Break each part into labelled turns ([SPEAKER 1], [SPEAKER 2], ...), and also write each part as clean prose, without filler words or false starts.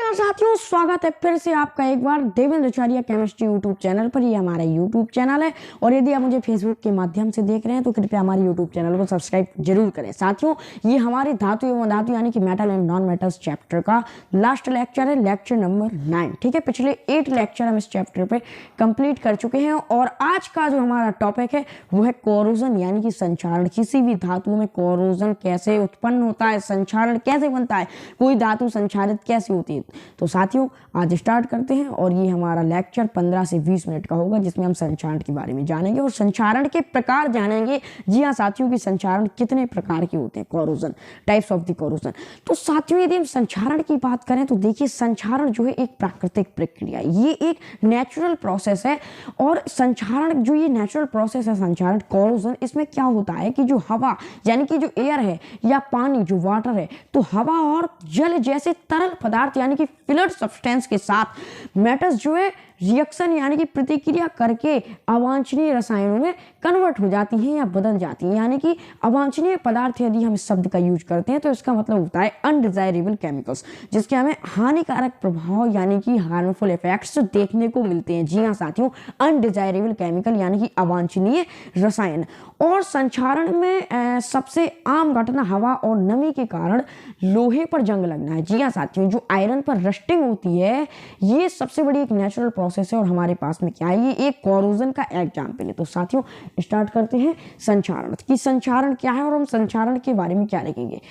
[SPEAKER 1] नमस्कार साथियों, स्वागत है फिर से आपका एक बार देवेंद्र आचार्य केमिस्ट्री यूट्यूब चैनल पर। ये हमारा यूट्यूब चैनल है और यदि आप मुझे फेसबुक के माध्यम से देख रहे हैं तो कृपया हमारे यूट्यूब चैनल को सब्सक्राइब जरूर करें। साथियों, ये हमारे धातु एवं धातु यानी कि metal and non metals chapter का लास्ट लेक्चर है, लेक्चर नंबर 9। ठीक है, पिछले 8 लेक्चर हम इस चैप्टर पे कंप्लीट कर चुके हैं और आज का जो हमारा टॉपिक है वो है कोरोजन यानी कि संक्षारण। किसी भी धातु में कोरोजन कैसे उत्पन्न होता है, संक्षारण कैसे बनता है, कोई धातु संक्षारित कैसे होती है। तो साथियों, आज स्टार्ट करते हैं और ये हमारा लेक्चर 15 से 20 मिनट का होगा जिसमें हम संक्षारण के बारे में जानेंगे और संक्षारण के प्रकार जानेंगे। जी हाँ साथियों, की संक्षारण कितने प्रकार के होते हैं, corrosion, types of the corrosion. तो साथियों, यदि हम संक्षारण की बात करें तो देखिए, संक्षारण जो है एक प्राकृतिक प्रक्रिया, ये एक नेचुरल प्रोसेस है। और संक्षारण जो ये नेचुरल प्रोसेस है संक्षारण कोरोजन, इसमें क्या होता है कि जो हवा यानी कि जो एयर है या पानी जो वाटर है, तो हवा और जल जैसे तरल पदार्थ यानी कि फिलर्ड सब्सटेंस के साथ मेटल्स जो है रिएक्शन यानी कि प्रतिक्रिया करके अवांछनीय रसायनों में कन्वर्ट हो जाती हैं या बदल जाती हैं। यानी कि अवांछनीय पदार्थ यदि हम इस शब्द का यूज करते हैं तो इसका मतलब होता है अनडिजायरेबल केमिकल्स, जिसके हमें हानिकारक प्रभाव यानी कि हार्मफुल इफेक्ट्स देखने को मिलते हैं। जी हाँ साथियों, अनडिजायरेबल केमिकल यानी कि अवांछनीय रसायन। और संक्षारण में सबसे आम घटना हवा और नमी के कारण लोहे पर जंग लगना है। जी हाँ साथियों, जो आयरन पर रस्टिंग होती है, ये सबसे बड़ी एक नेचुरल प्रोसेस है और हमारे पास में क्या है, ये एक कोरोजन का एग्जाम्पल है। तो साथियों, स्टार्ट करते हैं संक्षारण की। संक्षारण क्या है और हम संक्षारण के बारे में क्या लिखेंगे।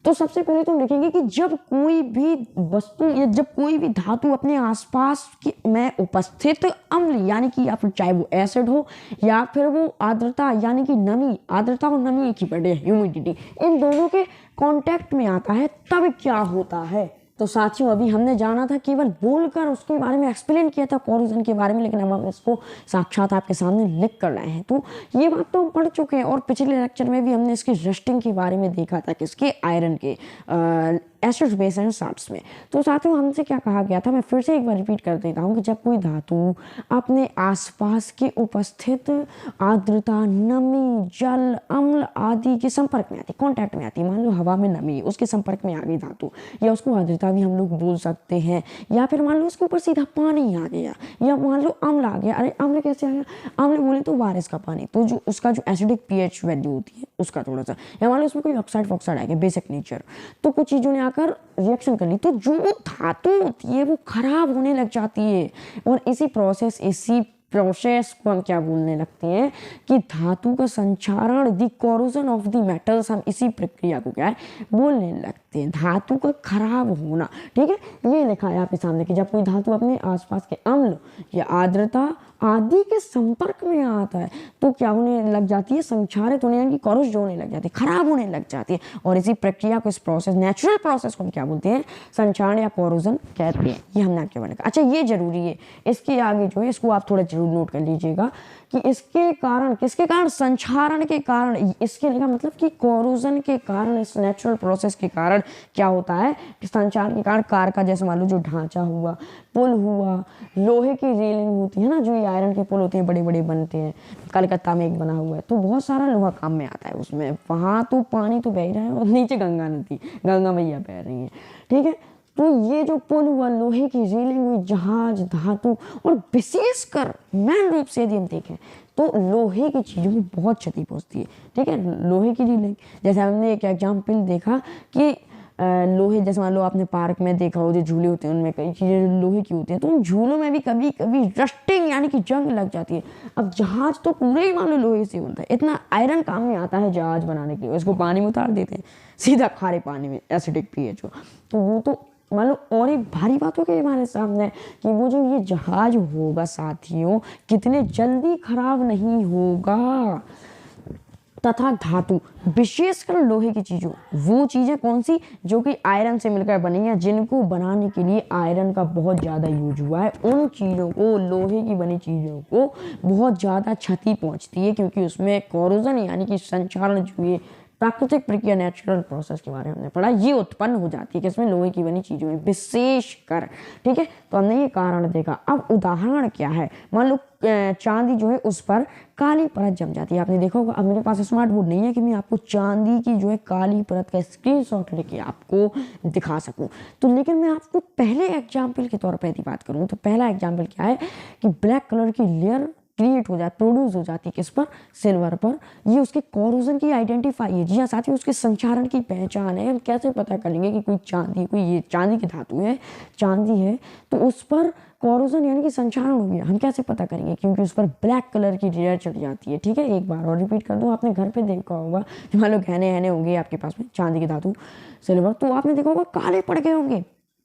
[SPEAKER 1] तो सबसे पहले तो लिखेंगे कि जब कोई भी वस्तु या जब कोई भी धातु अपने आसपास में उपस्थित अम्ल यानी कि या फिर चाहे वो एसिड हो या फिर वो आर्द्रता यानी कि नमी, आर्द्रता और नमी एक ही वर्ड है, ह्यूमिडिटी, इन दोनों के कांटेक्ट में आता है, तब क्या होता है। तो साथियों, अभी हमने जाना था, केवल बोलकर उसके बारे में एक्सप्लेन किया था कोरोजन के बारे में, लेकिन अब हम इसको साक्षात आपके सामने लिख कर लाए हैं। तो ये बात तो हम पढ़ चुके हैं और पिछले लेक्चर में भी हमने इसकी रस्टिंग के बारे में देखा था, किसके, आयरन के एसिड्स बेस एंड साल्ट्स में। तो साथियों, हमसे क्या कहा गया था, मैं फिर से एक बार रिपीट कर देता हूँ कि जब कोई धातु अपने आसपास के उपस्थित आर्द्रता, नमी, जल, अम्ल आदि के संपर्क में आती, कांटेक्ट में आती, मान लो हवा में नमी, उसके संपर्क में आ गई धातु, या उसको आर्द्रता भी हम लोग बोल सकते हैं, या फिर मान लो उसके ऊपर सीधा पानी आ गया, या मान लो अम्ल आ गया। अरे अम्ल कैसे आ गया, अम्ल बोले तो बारिश का पानी, तो जो उसका जो एसिडिक पीएच वैल्यू होती है उसका थोड़ा सा, या मान लो उसमें कोई ऑक्साइड फॉक्साइड आ गया, बेसिक नेचर, तो कुछ चीज़ों ने आकर रिएक्शन कर ली, तो जो धातु होती है वो खराब होने लग जाती है। और इसी प्रोसेस को हम क्या बोलने लगते हैं कि धातु का संक्षारण, the corrosion of the metals, हम इसी प्रक्रिया को क्या है बोलने लगते हैं, धातु का खराब होना। ठीक है, ये लिखा है आपके सामने कि जब कोई धातु अपने आसपास के अम्ल या आर्द्रता आदि के संपर्क में आता है तो क्या होने लग जाती है, संक्षारित होने यानी कि कोरोज होने लग जाती है, खराब होने लग जाती है। और इसी प्रक्रिया को, इस प्रोसेस, नेचुरल प्रोसेस को हम क्या बोलते हैं, संक्षारण या कोरोजन कहते हैं। ये हमने आपके बारे में। अच्छा, ये जरूरी है, इसके आगे जो है इसको आप थोड़ा जरूर नोट कर लीजिएगा कि इसके कारण, किसके कारण, संक्षारण के कारण, इसके लिखा मतलब कि कोरोजन के कारण, इस नेचुरल प्रोसेस के कारण क्या होता है कि संक्षारण के कारण कार का, जैसे मान लो जो ढांचा हुआ, पुल हुआ, लोहे की रेलिंग होती है ना, जो ये आयरन के पुल होते हैं, बड़े बड़े बनते हैं, कलकत्ता में एक बना हुआ है, तो बहुत सारा लोहा काम में आता है उसमें। वहाँ तो पानी तो बह ही रहा है और नीचे गंगा नदी, गंगा मैया बह रही है। ठीक है, तो ये जो पुल हुआ, लोहे की रेलिंग हुई, जहाज, धातु, और विशेषकर मेन रूप से यदि हम देखें तो लोहे की चीज़ों में बहुत क्षति पहुंचती है। ठीक है, लोहे की रेलिंग, जैसे हमने एक एग्जाम्पल देखा कि लोहे, जैसे मान लो आपने पार्क में देखा हो जो झूले होते हैं उनमें कई चीज़ें लोहे की होती हैं, तो उन झूलों में भी कभी कभी रस्टिंग यानी कि जंग लग जाती है। अब जहाज तो पूरे ही मान लो लोहे से बनता है, इतना आयरन काम में आता है जहाज बनाने के लिए, उसको पानी में उतार देते हैं सीधा खारे पानी में, एसिडिक पीएच हो, तो वो तो मान लो और एक भारी बात हो गई हमारे सामने कि वो जो ये जहाज होगा साथियों, कितने जल्दी खराब नहीं होगा। तथा धातु, विशेषकर लोहे की चीज़ों, वो चीज़ें कौन सी जो कि आयरन से मिलकर बनी है, जिनको बनाने के लिए आयरन का बहुत ज़्यादा यूज हुआ है, उन चीज़ों को, लोहे की बनी चीज़ों को बहुत ज़्यादा क्षति पहुंचती है, क्योंकि उसमें कोरोजन यानी कि संक्षारण जो ये प्राकृतिक प्रक्रिया नेचुरल प्रोसेस के बारे में हमने पढ़ा। ये उत्पन्न हो जाती है किसमें, लोहे की बनी चीज़ों में विशेषकर, ठीक है। तो हमने ये कारण देखा। अब उदाहरण क्या है, मान लो चांदी जो है उस पर काली परत जम जाती है। आपने देखा होगा, अब मेरे पास स्मार्ट बोर्ड नहीं है कि मैं आपको चांदी की जो है काली परत का स्क्रीनशॉट लेके आपको दिखा सकूं, तो लेकिन मैं आपको पहले एग्जाम्पल के तौर पर यदि बात करूं तो पहला एग्जाम्पल क्या है कि ब्लैक कलर की लेयर क्रिएट हो जाती, प्रोड्यूस हो जाती है किस पर, सिल्वर पर। ये उसके कोरोजन की आइडेंटिफाई है। जी हाँ साथियों, उसके संचारण की पहचान है। हम कैसे पता करेंगे कि कोई ये चांदी की धातु है, चांदी है, तो उस पर कोरोजन यानी कि संचारण हो गया। हम कैसे पता करेंगे, क्योंकि उस पर ब्लैक कलर की लेयर चढ़ जाती है, ठीक है। एक बार और रिपीट कर दूँ, आपने घर पे देखा होगा, मान लो गहने होंगे आपके पास में चांदी की धातु, सिल्वर, तो आपने देखा होगा काले पड़ गए होंगे,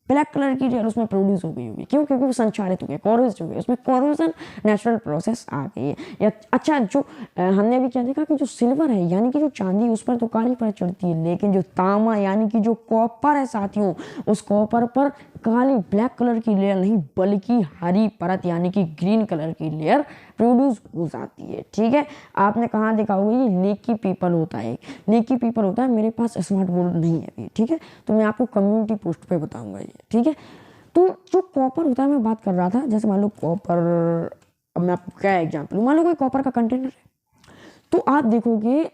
[SPEAKER 1] ब्लैक कलर की लेयर उसमें प्रोड्यूस हो गई होगी। क्यों? क्योंकि वो संचारित हो गया, कोरोज हो गया, उसमें कोरोजन नेचुरल प्रोसेस आ गई है। या अच्छा, जो हमने अभी क्या देखा कि जो सिल्वर है यानी कि जो चांदी, उस पर तो काली परत चढ़ती है, लेकिन जो तांबा यानी कि जो कॉपर है साथियों, उस कॉपर पर काली ब्लैक कलर की लेयर नहीं बल्कि हरी परत यानी कि ग्रीन कलर की लेयर प्रोड्यूस हो जाती है, ठीक है। आपने कहाँ देखा होगा, ये लेकी पीपल होता है, लेकी पीपल होता है। मेरे पास स्मार्ट बोर्ड नहीं है अभी, ठीक है, तो मैं आपको कम्युनिटी पोस्ट पे बताऊंगा ये, ठीक है। तो जो कॉपर होता है, मैं बात कर रहा था, जैसे मान लो कॉपर, अब मैं आपको क्या एग्जाम्पल, मान लो कोई कॉपर का कंटेनर है, तो आप देखोगे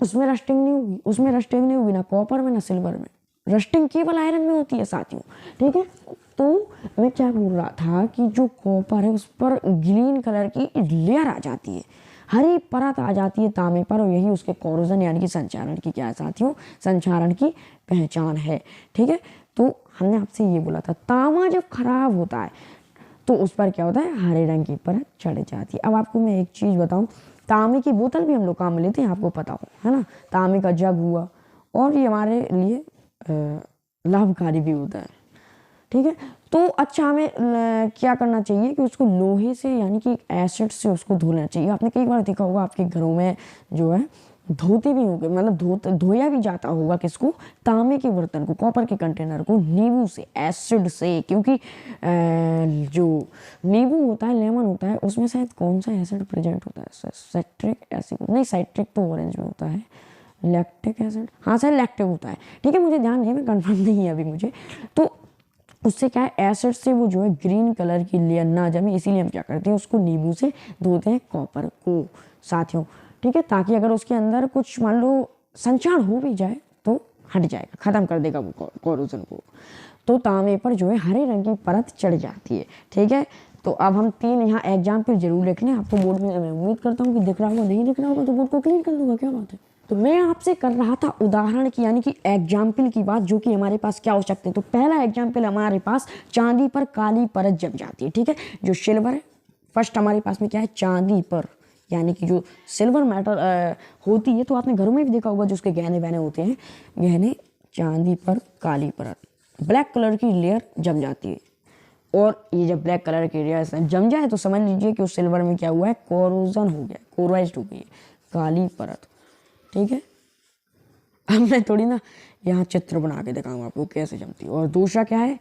[SPEAKER 1] उसमें रस्टिंग नहीं होगी, उसमें रस्टिंग नहीं होगी ना कॉपर में ना सिल्वर में, रस्टिंग केवल आयरन में होती है साथियों, ठीक है। तो मैं क्या बोल रहा था कि जो कॉपर है उस पर ग्रीन कलर की लेयर आ जाती है, हरी परत आ जाती है तांबे पर, और यही उसके कोरोजन यानी कि संचारण की क्या है साथियों, संचारण की पहचान है, ठीक है। तो हमने आपसे ये बोला था, तांबा जब खराब होता है तो उस पर क्या होता है, हरे रंग की परत चढ़ जाती है। अब आपको मैं एक चीज़ बताऊं, तांबे की बोतल भी हम लोग काम में लेते हैं, आपको पता हो, है ना, तांबे का जग हुआ, और ये हमारे लिए लाभकारी भी होता है, ठीक है। तो अच्छा, हमें क्या करना चाहिए कि उसको लोहे से यानी कि एसिड से उसको धोना चाहिए। आपने कई बार देखा होगा आपके घरों में जो है धोते भी होंगे, मतलब धोया भी जाता होगा किसको, तांबे के बर्तन को, कॉपर के कंटेनर को नींबू से, एसिड से, क्योंकि जो नींबू होता है, लेमन होता है, उसमें शायद कौन सा एसिड प्रेजेंट होता है, साइट्रिक एसिड नहीं, साइट्रिक तो ऑरेंज में होता है, लैक्टिक एसिड, हाँ सर लैक्टिक होता है, ठीक है, मुझे ध्यान नहीं है, मैं कंफर्म नहीं है अभी मुझे। तो उससे क्या है, एसिड से वो जो है ग्रीन कलर की लेयर ना जमे, इसीलिए हम क्या करते हैं, उसको नींबू से धोते हैं कॉपर को साथियों, ठीक है, ताकि अगर उसके अंदर कुछ मान लो संचार हो भी जाए तो हट जाएगा, खत्म कर देगा वो कोरोजन को। तो तांबे पर जो है हरे रंग की परत चढ़ जाती है, ठीक है। तो अब हम 3 यहाँ एग्जाम्पल जरूर लिख लें, आपको बोर्ड में मैं उम्मीद करता हूँ कि दिख रहा होगा, नहीं दिख रहा होगा तो बोर्ड को क्लीन कर दूंगा, क्या बात है। तो मैं आपसे कर रहा था उदाहरण की यानी कि एग्जाम्पल की बात, जो कि हमारे पास क्या हो सकते हैं। तो पहला एग्जाम्पल हमारे पास चांदी पर काली परत जम जाती है, ठीक है, जो सिल्वर है। फर्स्ट हमारे पास में क्या है, चांदी पर यानी कि जो सिल्वर मेटल होती है, तो आपने घरों में भी देखा होगा जो उसके गहने बहने होते हैं, गहने, चांदी पर काली परत, ब्लैक कलर की लेयर जम जाती है। और ये जब ब्लैक कलर की लेयर जम जाए तो समझ लीजिए कि उस सिल्वर में क्या हुआ है, कोरोजन हो गया, कोरोइज्ड हो गई काली परत, ठीक है। अब मैं थोड़ी ना यहाँ चित्र बना के दिखाऊंगा आपको कैसे जमती है। और दूसरा क्या है,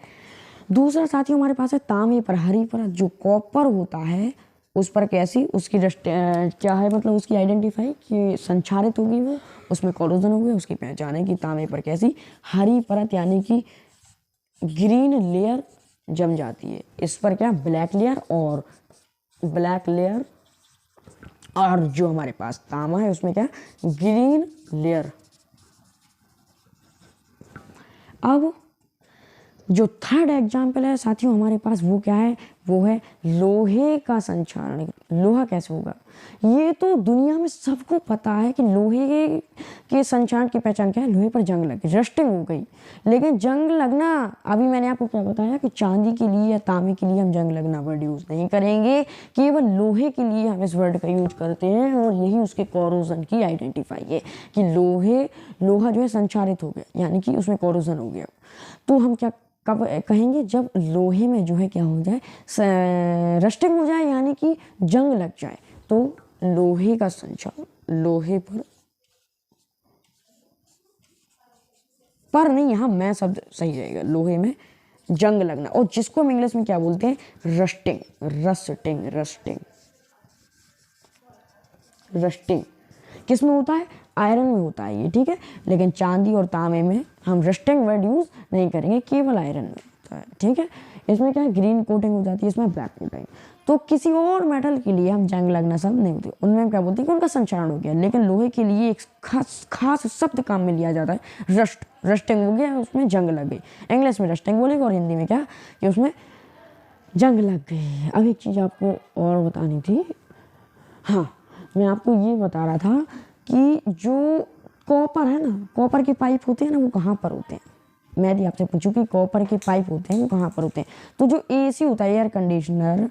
[SPEAKER 1] दूसरा साथियों हमारे पास है तांबे पर हरी परत, जो कॉपर होता है उस पर कैसी, उसकी क्या है, मतलब उसकी आइडेंटिफाई कि संचारित होगी वो, उसमें कोरोजन हो गया, उसकी पहचान है कि तांबे पर कैसी हरी परत यानी कि ग्रीन लेयर जम जाती है। इस पर क्या, ब्लैक लेयर, और ब्लैक लेयर, और जो हमारे पास तांबा है उसमें क्या, ग्रीन लेयर। अब जो थर्ड एग्जाम्पल है साथियों हमारे पास, वो क्या है, वो है लोहे का संचारण। लोहा कैसे होगा, ये तो दुनिया में सबको पता है कि लोहे के संचारण की पहचान क्या है, लोहे पर जंग लग गई, रस्टिंग हो गई। लेकिन जंग लगना, अभी मैंने आपको क्या बताया कि चांदी के लिए या तांबे के लिए हम जंग लगना वर्ड यूज नहीं करेंगे, केवल लोहे के लिए हम इस वर्ड का यूज करते हैं, और यही उसके कोरोजन की आइडेंटिफाई है कि लोहा जो है संचारित हो गया यानी कि उसमें कोरोजन हो गया। तो हम क्या कब कहेंगे, जब लोहे में जो है क्या हो जाए, रस्टिंग हो जाए यानी कि जंग लग जाए, तो लोहे का संचार, लोहे पर नहीं, यहाँ मैं शब्द सही रहेगा, लोहे में जंग लगना, और जिसको हम इंग्लिश में क्या बोलते हैं, रस्टिंग, रस्टिंग, रस्टिंग, रस्टिंग किस में होता है, आयरन में होता है ये, ठीक है। लेकिन चांदी और तांबे में हम रस्टिंग वर्ड यूज़ नहीं करेंगे, केवल आयरन में होता है, ठीक है। इसमें क्या है, ग्रीन कोटिंग हो जाती है, इसमें ब्लैक कोटिंग। तो किसी और मेटल के लिए हम जंग लगना शब्द नहीं होते, उनमें क्या बोलते हैं कि उनका संक्षारण हो गया। लेकिन लोहे के लिए एक खास शब्द काम में लिया जाता है, रस्टिंग हो गया, उसमें जंग लग गई। इंग्लिश में रस्टिंग बोलेंगे और हिंदी में क्या, कि उसमें जंग लग गई। अब एक चीज़ आपको और बतानी थी, हाँ, मैं आपको ये बता रहा था कि जो कॉपर है ना, कॉपर के पाइप होते हैं ना, वो कहाँ पर होते हैं। मैं यदि आपसे पूछूं कि कॉपर के पाइप होते हैं वो कहाँ पर होते हैं, तो जो एसी होता है, एयर कंडीशनर,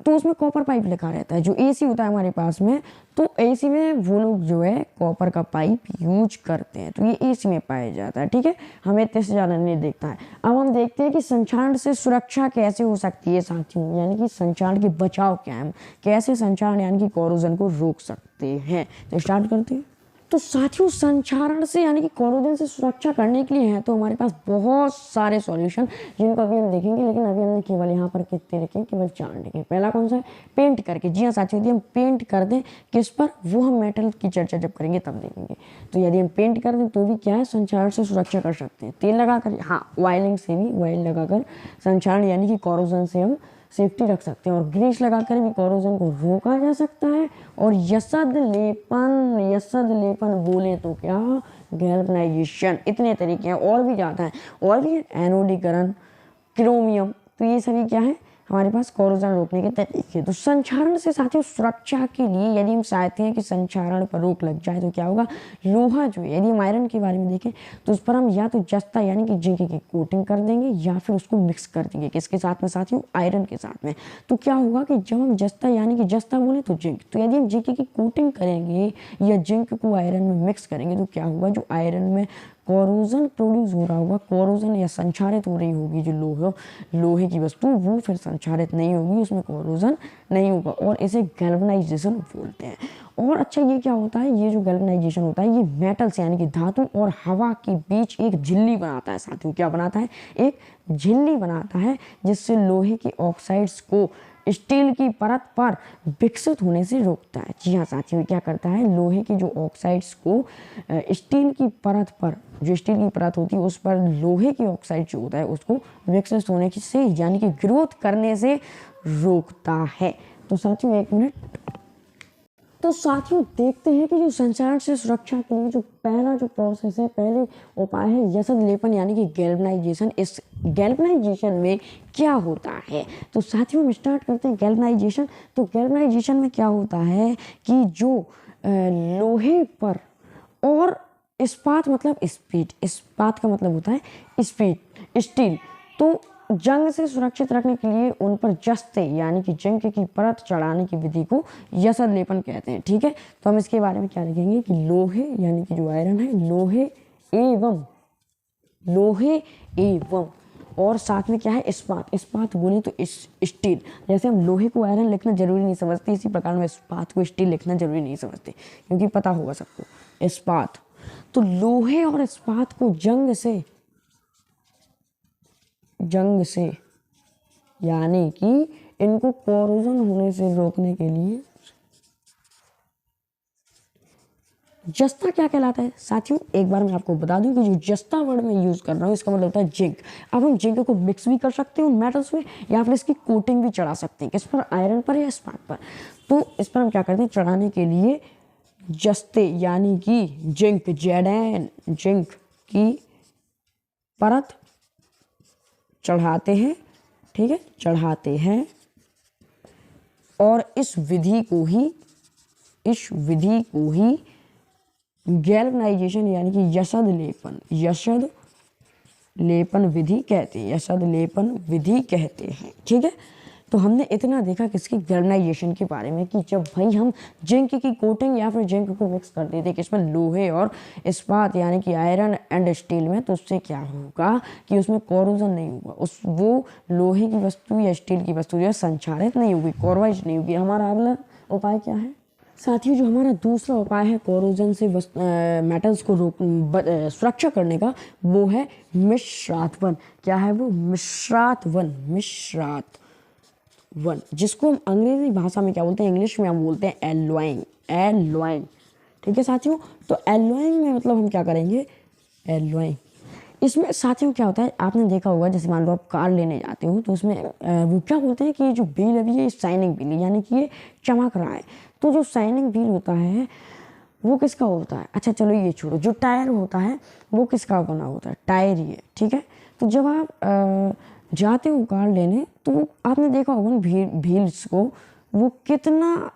[SPEAKER 1] तो उसमें कॉपर पाइप लिखा रहता है। जो एसी होता है हमारे पास में, तो एसी में वो लोग जो है कॉपर का पाइप यूज करते हैं, तो ये एसी में पाया जाता है, ठीक है। हमें इतने से ज़्यादा नहीं देखता है। अब हम देखते हैं कि संक्षारण से सुरक्षा कैसे हो सकती है साथियों, यानी कि संक्षारण के बचाव क्या है, कैसे संक्षारण यानी कि कोरोजन को रोक सकते हैं। तो स्टार्ट करते हैं। तो साथियों, संक्षारण से यानी कि कोरोजन से सुरक्षा करने के लिए है तो हमारे पास बहुत सारे सॉल्यूशन, जिनको अभी हम देखेंगे। लेकिन अभी हमने केवल यहाँ पर कितने लिखे, केवल 4 लिखे। पहला कौन सा है, पेंट करके। जी हाँ साथियों, यदि हम पेंट कर दें किस पर, वो हम मेटल की चर्चा जब करेंगे तब देखेंगे। तो यदि हम पेंट कर दें तो भी क्या है, संक्षारण से सुरक्षा कर सकते हैं। तेल लगाकर, हाँ, ऑयलिंग से भी, ऑयल लगाकर संक्षारण यानी कि कोरोजन से हम सेफ्टी रख सकते हैं। और ग्रीस लगाकर भी कोरोजन को रोका जा सकता है। और यशद लेपन बोले तो क्या, गैल्वनाइजेशन। इतने तरीके हैं, और भी ज़्यादा हैं, और भी एनोडीकरण, क्रोमियम, तो ये सभी क्या है हमारे पास कोरोजन रोकने के तरीके। तो संक्षारण से साथियों सुरक्षा के लिए यदि हम चाहते हैं कि संक्षारण पर रोक लग जाए तो क्या होगा, लोहा जो है, यदि हम आयरन के बारे में देखें तो उस पर हम या तो जस्ता यानी कि जिंक की कोटिंग कर देंगे या फिर उसको मिक्स कर देंगे। किसके साथ में साथियों, आयरन के साथ में। तो क्या होगा कि जब हम जस्ता यानी कि जस्ता बोले तो जिंक, तो यदि हम जिंक की कोटिंग करेंगे या जिंक को आयरन में मिक्स करेंगे तो क्या होगा, जो आयरन में कोरोजन प्रोड्यूस हो रहा होगा, कोरोजन या संक्षारित हो रही होगी जो लोहे की वस्तु, वो फिर संक्षारित नहीं होगी, उसमें कोरोजन नहीं होगा, और इसे गैल्वनाइजेशन बोलते हैं। और अच्छा, ये क्या होता है, ये जो गैल्वनाइजेशन होता है, ये मेटल्स यानी कि धातु और हवा के बीच एक झिल्ली बनाता है साथियों। क्या बनाता है, एक झिल्ली बनाता है, जिससे लोहे की ऑक्साइड्स को स्टील की परत पर विकसित होने से रोकता है। जी हाँ साथियों, क्या करता है, लोहे की जो ऑक्साइड्स को स्टील की परत पर, जो स्टील की परत होती है उस पर लोहे की ऑक्साइड जो होता है उसको विकसित होने से यानी कि ग्रोथ करने से रोकता है। तो साथियों एक मिनट, तो साथियों देखते हैं कि जो संक्षारण से सुरक्षा के लिए जो पहला जो प्रोसेस है, पहले उपाय है यशद लेपन यानी कि गैल्वनाइजेशन। इस गैल्वनाइजेशन में क्या होता है, तो साथियों हम स्टार्ट करते हैं गैल्वनाइजेशन। तो गैल्वनाइजेशन में क्या होता है कि जो लोहे पर, और इस्पात मतलब स्पीड, इस्पात का मतलब होता है स्पीड, स्टील, तो जंग से सुरक्षित रखने के लिए उन पर जस्ते यानी कि जिंक की परत चढ़ाने की विधि को यशद लेपन कहते हैं, ठीक है। तो हम इसके बारे में क्या लिखेंगे कि लोहे यानी कि जो आयरन है, लोहे एवं और साथ में क्या है, इस्पात बोले तो स्टील। जैसे हम लोहे को आयरन लिखना जरूरी नहीं समझते, इसी प्रकार में इस्पात को स्टील लिखना जरूरी नहीं समझते, क्योंकि पता होगा सबको इस्पात। तो लोहे और इस्पात को जंग से यानी कि इनको कोरोजन होने से रोकने के लिए जस्ता क्या कहलाता है साथियों, एक बार मैं आपको बता दूं कि जो जस्ता वर्ड मैं यूज कर रहा हूँ इसका मतलब होता है जिंक। अब हम जिंक को मिक्स भी कर सकते हैं उन मेटल्स में, या फिर इसकी कोटिंग भी चढ़ा सकते हैं, किस पर, आयरन पर या इस्पात पर। तो इस पर हम क्या करते हैं, चढ़ाने के लिए जस्ते यानी कि जिंक, जिंक की परत चढ़ाते हैं, ठीक है, चढ़ाते हैं। और इस विधि को ही गैल्वनाइजेशन यानी कि यशद लेपन विधि कहते हैं, ठीक है। तो हमने इतना देखा किसकी, गैल्वनाइजेशन के बारे में, कि जब भाई हम जिंक की कोटिंग या फिर जिंक को मिक्स कर देते किसमें, लोहे और इस्पात यानी कि आयरन एंड स्टील में, तो उससे क्या होगा कि उसमें कोरोजन नहीं होगा, वो लोहे की वस्तु या स्टील की वस्तु जो है संक्षारित नहीं होगी, कोरवाइज नहीं होगी। हमारा अगला उपाय क्या है साथियों, जो हमारा दूसरा उपाय है कोरोजन से मेटल्स को सुरक्षा करने का, वो है मिश्रातवन। क्या है वो, मिश्रातवन, जिसको हम अंग्रेजी भाषा में क्या बोलते हैं, इंग्लिश में हम बोलते हैं एलॉइंग, ठीक है साथियों। तो एलॉइंग में मतलब हम क्या करेंगे, एलॉइंग इसमें साथियों क्या होता है, आपने देखा होगा जैसे मान लो आप कार लेने जाते हो तो उसमें वो क्या बोलते हैं कि जो व्हील है ये शाइनिंग व्हील यानी कि ये चमक रहा है। तो जो शाइनिंग व्हील होता है वो किसका होता है, अच्छा चलो ये छोड़ो, जो टायर होता है वो किसका बना होता है, टायर ही है, ठीक है। तो जब आप जाते हो कार लेने तो आपने देखा होगा व्हील्स को, वो कितना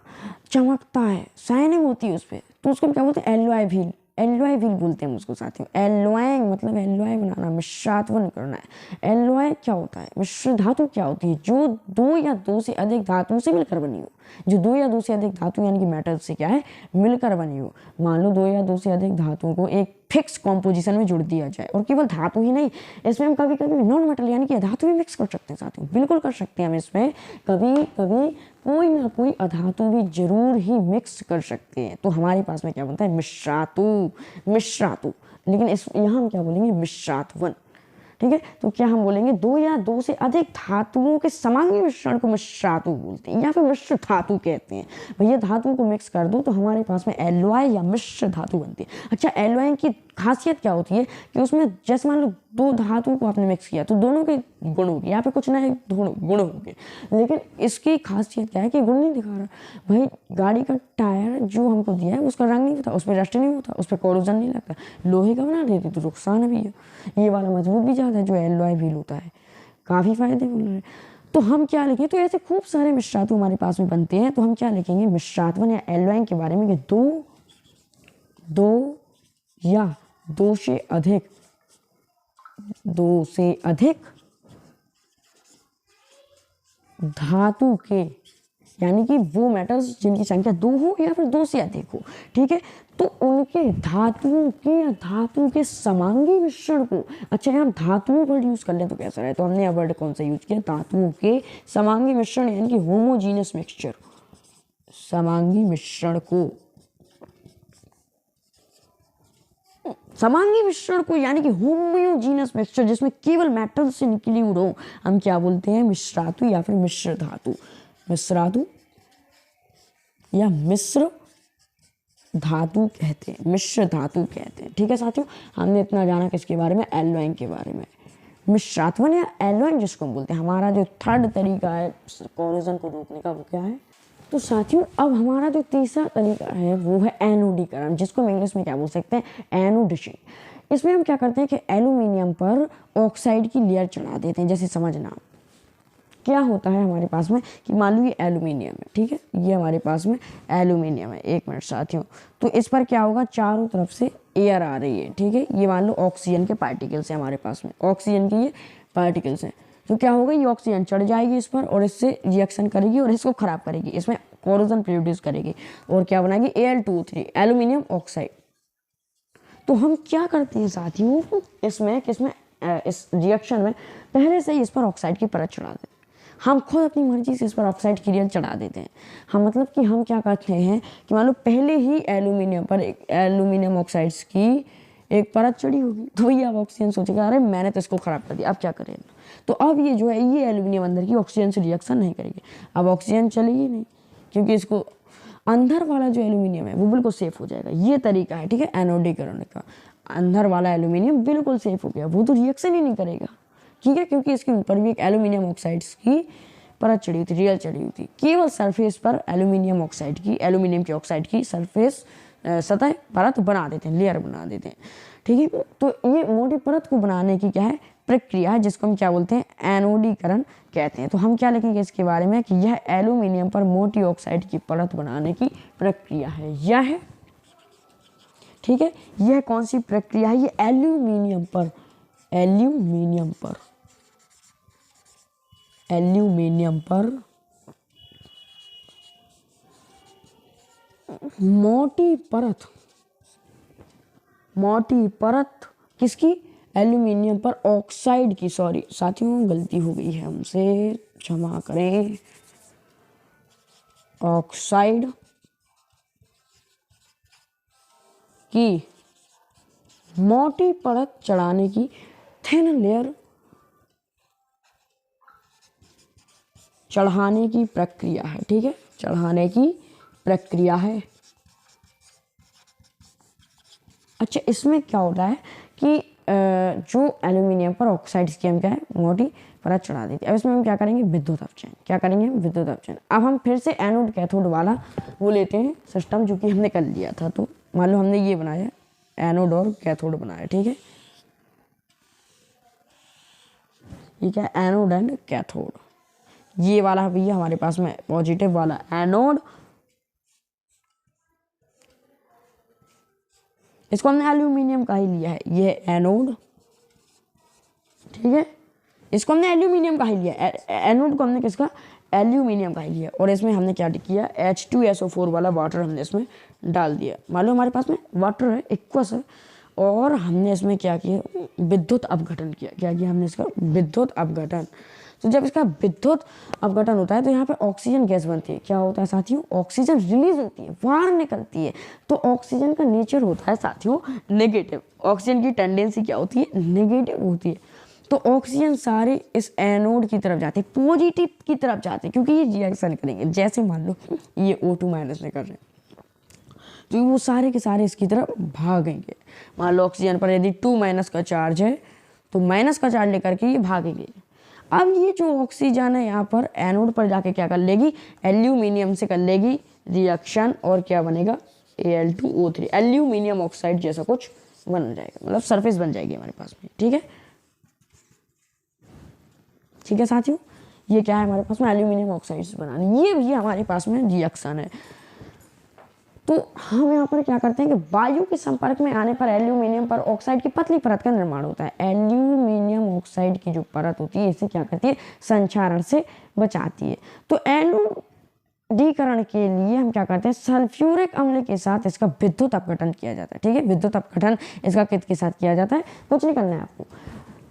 [SPEAKER 1] चमकता है, शाइनिंग होती है उस पर, तो उसको क्या बोलते हैं, एलॉय व्हील, एलॉय व्हील बोलते हैं उसको साथियों। एलॉइंग मतलब एलॉय बनाना, मिश्रात्वन करना है। एलॉय क्या होता है, मिश्र धातु क्या होती है, जो दो या दो से अधिक धातुओं से मिलकर बनी हो, जो दो या दो से अधिक धातु यानी कि मेटल से क्या है मिलकर बनी हो। मान लो दो या दो से अधिक धातुओं को एक फिक्स कॉम्पोजिशन में जोड़ दिया जाए, और केवल धातु ही नहीं, इसमें हम कभी कभी नॉन मेटल यानी कि अधातु भी मिक्स कर सकते हैं साथियों, बिल्कुल कर सकते हैं हम इसमें कभी कभी कोई ना कोई अधातु भी जरूर ही मिक्स कर सकते हैं। तो हमारे पास में क्या बनता है, मिश्रातु, मिश्रातु, लेकिन इस यहाँ हम क्या बोलेंगे, मिश्रातवन, ठीक है। तो क्या हम बोलेंगे, दो या दो से अधिक धातुओं के समांगी मिश्रण को मिश्रातु बोलते हैं या फिर मिश्र धातु कहते हैं। भैया धातुओं को मिक्स कर दो तो हमारे पास में एलॉय या मिश्र धातु बनती है। अच्छा एलॉय की खासियत क्या होती है कि उसमें जैसे मान लो दो धातुओं को आपने मिक्स किया तो दोनों के गुण होंगे, यहाँ पे कुछ नए गुण होंगे, लेकिन इसकी खासियत क्या है कि गुण नहीं दिखा रहा। भाई गाड़ी का टायर जो हमको दिया है उसका रंग नहीं होता, उस पर रस्ट नहीं होता, उस पर कोरोजन नहीं लगता, लोहे का बना देती तो नुकसान भी है। ये वाला मजबूत भी ज़्यादा है जो एलॉय व्हील होता है, काफ़ी फायदेमंद है। तो हम क्या लिखें, तो ऐसे खूब सारे मिश्रातु हमारे पास में बनते हैं, तो हम क्या लिखेंगे, मिश्रातवन या एलॉय के बारे में कि दो या दो से अधिक धातु के, यानी कि वो मेटल्स जिनकी संख्या दो हो या फिर दो से अधिक हो, ठीक है, तो उनके धातुओं के या धातु के समांगी मिश्रण को, अच्छा यहाँ धातुओं वर्ड यूज कर लें तो कैसा रहे, तो हमने यह वर्ड कौन सा यूज किया, धातुओं के समांगी मिश्रण यानी कि होमोजीनियस मिक्सचर, समांगी मिश्रण को, समांगी मिश्रण को यानी कि होमोजीनियस मिक्सचर जिसमें केवल मेटल से निकली हुई हो, हम क्या बोलते हैं, मिश्रातु या फिर मिश्र धातु, मिश्रातु या मिश्र धातु कहते हैं, मिश्र धातु कहते हैं, ठीक है साथियों। हमने इतना जाना किसके बारे में, एलॉइंग के बारे में। मिश्रात्वन या एलॉइंग जिसको हम बोलते हैं, हमारा जो थर्ड तरीका है कोरोजन को रोकने का वो क्या है, तो साथियों अब हमारा जो तीसरा तरीका है वो है एनोडीकरण, जिसको हम इंग्लिश में क्या बोल सकते हैं, एनोडिशिंग। इसमें हम क्या करते हैं कि एल्यूमिनियम पर ऑक्साइड की लेयर चढ़ा देते हैं। जैसे समझना क्या होता है हमारे पास में कि मान लो ये एल्यूमिनियम है, ठीक है, ये हमारे पास में एल्यूमिनियम है, एक मिनट साथियों, तो इस पर क्या होगा, चारों तरफ से एयर आ रही है, ठीक है, ये मान लो ऑक्सीजन के पार्टिकल्स हैं हमारे पास में, ऑक्सीजन के ये पार्टिकल्स हैं, तो क्या होगा, ये ऑक्सीजन चढ़ जाएगी इस पर और इससे रिएक्शन करेगी और इसको खराब करेगी, इसमें कोरोजन प्रोड्यूस करेगी और क्या बनाएगी, Al2O3 एल्यूमिनियम ऑक्साइड। तो हम क्या करते हैं साथियों, इसमें इस रिएक्शन में पहले से ही इस पर ऑक्साइड की परत चढ़ा देते हैं, हम खुद अपनी मर्जी से इस पर ऑक्साइड की लेयर चढ़ा देते हैं। हम मतलब कि हम क्या करते हैं कि मान लो पहले ही एल्यूमिनियम पर एक एल्यूमिनियम ऑक्साइड्स की एक परत चढ़ी होगी, तो भैया अब ऑक्सीजन सोचेगा अरे मैंने तो इसको खराब कर दिया, अब क्या करें, तो अब ये जो है ये एल्यूमिनियम अंदर की ऑक्सीजन से रिएक्शन नहीं करेगी, अब ऑक्सीजन चलेगी नहीं, क्योंकि इसको अंदर वाला जो एल्यूमिनियम है वो बिल्कुल सेफ हो जाएगा। ये तरीका है, ठीक है, एनोडीकरण का। अंदर वाला एल्यूमिनियम बिल्कुल सेफ हो गया, वो तो रिएक्शन ही नहीं करेगा, ठीक है, क्योंकि इसके ऊपर भी एक एल्यूमिनियम ऑक्साइड्स की परत चढ़ी हुई थी, रियल चढ़ी हुई थी, केवल सरफेस पर एल्यूमिनियम ऑक्साइड की, एल्यूमिनियम की ऑक्साइड की सरफेस सतह परत बना देते हैं, लेयर बना देते हैं, ठीक है। तो ये मोटी परत को बनाने की क्या है, प्रक्रिया है, जिसको हम क्या बोलते हैं, एनोडीकरण कहते हैं। तो हम क्या लिखेंगे इसके बारे में कि यह एल्यूमिनियम पर मोटी ऑक्साइड की परत बनाने की प्रक्रिया है, यह है, ठीक है, यह कौन सी प्रक्रिया है, ये एल्यूमिनियम पर मोटी परत किसकी, एल्यूमिनियम पर ऑक्साइड की, सॉरी साथियों गलती हो गई है हमसे, क्षमा करें, ऑक्साइड की मोटी परत चढ़ाने की, थिन लेयर चढ़ाने की प्रक्रिया है, ठीक है, चढ़ाने की प्रक्रिया है। अच्छा, इसमें क्या होता है कि जो एल्यूमिनियम पर ऑक्साइड्स की हम क्या है मोटी परत चढ़ा देती है। अब इसमें हम क्या करेंगे, विद्युत अपचयन। क्या करेंगे हम, विद्युत अपचयन। अब हम फिर से एनोड कैथोड वाला वो लेते हैं सिस्टम जो कि हमने कर लिया था। तो मान लो हमने ये बनाया एनोड और कैथोड बनाया, ठीक है। ये क्या है, एनोड एंड कैथोड। ये वाला भैया हमारे पास में पॉजिटिव वाला एनोड, इसको हमने एल्यूमिनियम का ही लिया है, ये एनोड, ठीक है। इसको हमने एल्यूमिनियम का ही लिया, एनोड को हमने किसका, एल्यूमिनियम का ही लिया। और इसमें हमने क्या किया, H2SO4 वाला वाटर हमने इसमें डाल दिया। मान लो हमारे पास में वाटर है, एक्वस है, और हमने इसमें क्या किया, विद्युत अपघटन किया। क्या किया हमने इसका, विद्युत अपघटन। तो जब इसका विद्युत अपघटन होता है तो यहाँ पे ऑक्सीजन गैस बनती है। क्या होता है साथियों, ऑक्सीजन रिलीज होती है, बाहर निकलती है। तो ऑक्सीजन का नेचर होता है साथियों नेगेटिव। ऑक्सीजन की टेंडेंसी क्या होती है, नेगेटिव होती है। तो ऑक्सीजन सारे इस एनोड की तरफ जाते हैं, पॉजिटिव की तरफ जाते हैं, क्योंकि ये रिएक्शन करेंगे। जैसे मान लो ये O2 माइनस में कर रहे हैं तो वो सारे के सारे इसकी तरफ भागेंगे। मान लो ऑक्सीजन पर यदि 2 माइनस का चार्ज है तो माइनस का चार्ज लेकर के ये भागेंगे। अब ये जो ऑक्सीजन है यहाँ पर एनोड पर जाके क्या कर लेगी, एल्यूमिनियम से कर लेगी रिएक्शन, और क्या बनेगा, Al2O3, एल्यूमिनियम ऑक्साइड जैसा कुछ बन जाएगा, मतलब सरफेस बन जाएगी हमारे पास में, ठीक है। ठीक है साथियों, ये क्या है हमारे पास में, एल्यूमिनियम ऑक्साइड्स बनाने, ये भी हमारे पास में रिएक्शन है। तो हम यहाँ पर क्या करते हैं कि वायु के संपर्क में आने पर एल्यूमिनियम पर ऑक्साइड की पतली परत का निर्माण होता है। एल्यूमिनियम ऑक्साइड की जो परत होती है इसे क्या करती है, संक्षारण से बचाती है। तो एनोडीकरण के लिए हम क्या करते हैं, सल्फ्यूरिक अम्ल के साथ इसका विद्युत अपघटन किया जाता है, ठीक है। विद्युत अपघटन इसका किसके साथ किया जाता है, कुछ नहीं करना है आपको,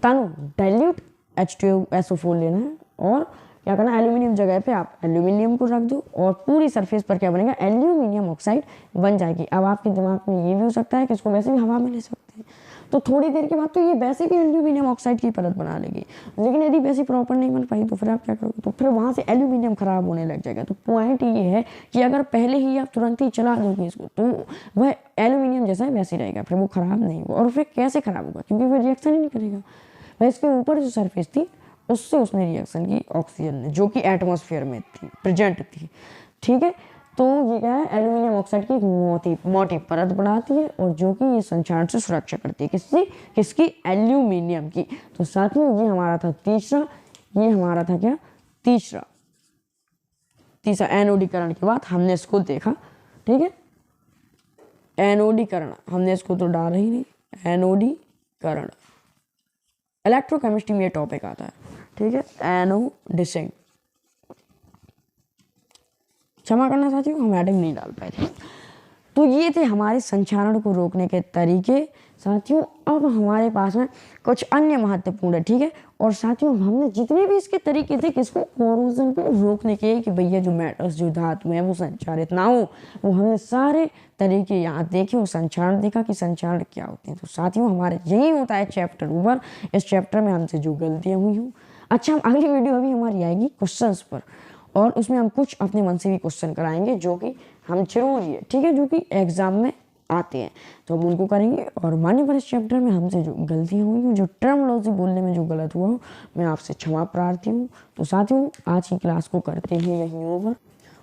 [SPEAKER 1] तनु डाइल्यूट H2SO4 लेना है, और क्या करना है, एल्यूमिनियम जगह पे आप एल्यूमिनियम को रख दो, और पूरी सरफेस पर क्या बनेगा, एल्यूमिनियम ऑक्साइड बन जाएगी। अब आपके दिमाग में ये भी हो सकता है कि इसको वैसे भी हवा में ले सकते हैं, तो थोड़ी देर के बाद तो ये वैसे भी एल्यूमिनियम ऑक्साइड की परत बना लेगी। लेकिन यदि वैसे प्रॉपर नहीं बन पाई तो फिर आप क्या करोगे, तो फिर वहाँ से एल्यूमिनियम खराब होने लग जाएगा। तो पॉइंट ये है कि अगर पहले ही आप तुरंत ही चला दोगे इसको तो वह एल्यूमिनियम जैसा है वैसे रहेगा, फिर वो खराब नहीं होगा। और फिर कैसे खराब होगा, क्योंकि वो रिएक्शन ही नहीं करेगा। वह इसके ऊपर जो सरफेस थी उससे उसने रिएक्शन की ऑक्सीजन ने, जो कि एटमॉस्फेयर में थी, प्रेजेंट थी, ठीक है। तो ये क्या है, एल्यूमिनियम ऑक्साइड की एक मोटी परत बनाती है, और जो कि ये संक्षारण से सुरक्षा करती है, किसकी, एल्यूमिनियम की। तो साथ में ये हमारा था तीसरा, ये हमारा था क्या, तीसरा एनोडीकरण के बाद हमने इसको देखा, ठीक है। एनोडीकरण हमने इसको तो डाला ही नहीं, एनोडीकरण इलेक्ट्रोकेमिस्ट्री में ये टॉपिक आता है, ठीक है। एनोडिसिंग, क्षमा करना साथियों, हम हेडिंग नहीं डाल पाए थे। तो ये थे हमारे संक्षारण को रोकने के तरीके साथियों। अब हमारे पास में कुछ अन्य महत्वपूर्ण है, ठीक है। और साथियों हमने जितने भी इसके तरीके थे किसको, कोरोजन को रोकने के, कि भैया जो मेटल्स जो धातु हैं वो संचारित ना हो, वो हमने सारे तरीके यहाँ देखे और संचारण देखा कि संचारण क्या होते हैं। तो साथियों हमारे यही होता है चैप्टर ऊपर। इस चैप्टर में हमसे जो गलतियाँ हुई हूँ, अच्छा हम अगली वीडियो अभी हमारी आएगी क्वेश्चंस पर, और उसमें हम कुछ अपने मन से भी क्वेश्चन कराएंगे जो कि हम जरूरी है, ठीक है, जो कि एग्जाम में आते हैं, तो हम उनको करेंगे। और मान्यवर इस चैप्टर में हमसे जो गलतियाँ हुई हैं, जो टर्मोलॉजी बोलने में जो गलत हुआ हो, मैं आपसे क्षमा प्रार्थी हूँ। तो साथियों आज की क्लास को करते हैं यहीं ओवर।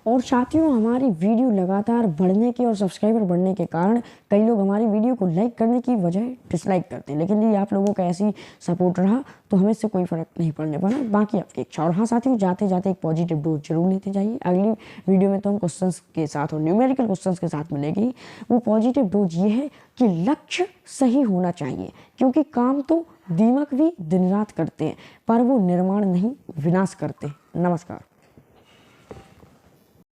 [SPEAKER 1] और साथियों हमारी वीडियो लगातार बढ़ने के और सब्सक्राइबर बढ़ने के कारण कई लोग हमारी वीडियो को लाइक करने की बजाय डिसलाइक करते हैं, लेकिन यदि आप लोगों का ऐसी सपोर्ट रहा तो हमें इससे कोई फ़र्क नहीं पड़ने वाला, बाकी आपकी इच्छा। और हाँ साथियों जाते जाते एक पॉजिटिव डोज जरूर लेते जाइए। अगली वीडियो में तो हम क्वेश्चंस के साथ और न्यूमेरिकल क्वेश्चंस के साथ मिलेगी। वो पॉजिटिव डोज ये है कि लक्ष्य सही होना चाहिए, क्योंकि काम तो दीमक भी दिन रात करते हैं पर वो निर्माण नहीं विनाश करते। नमस्कार।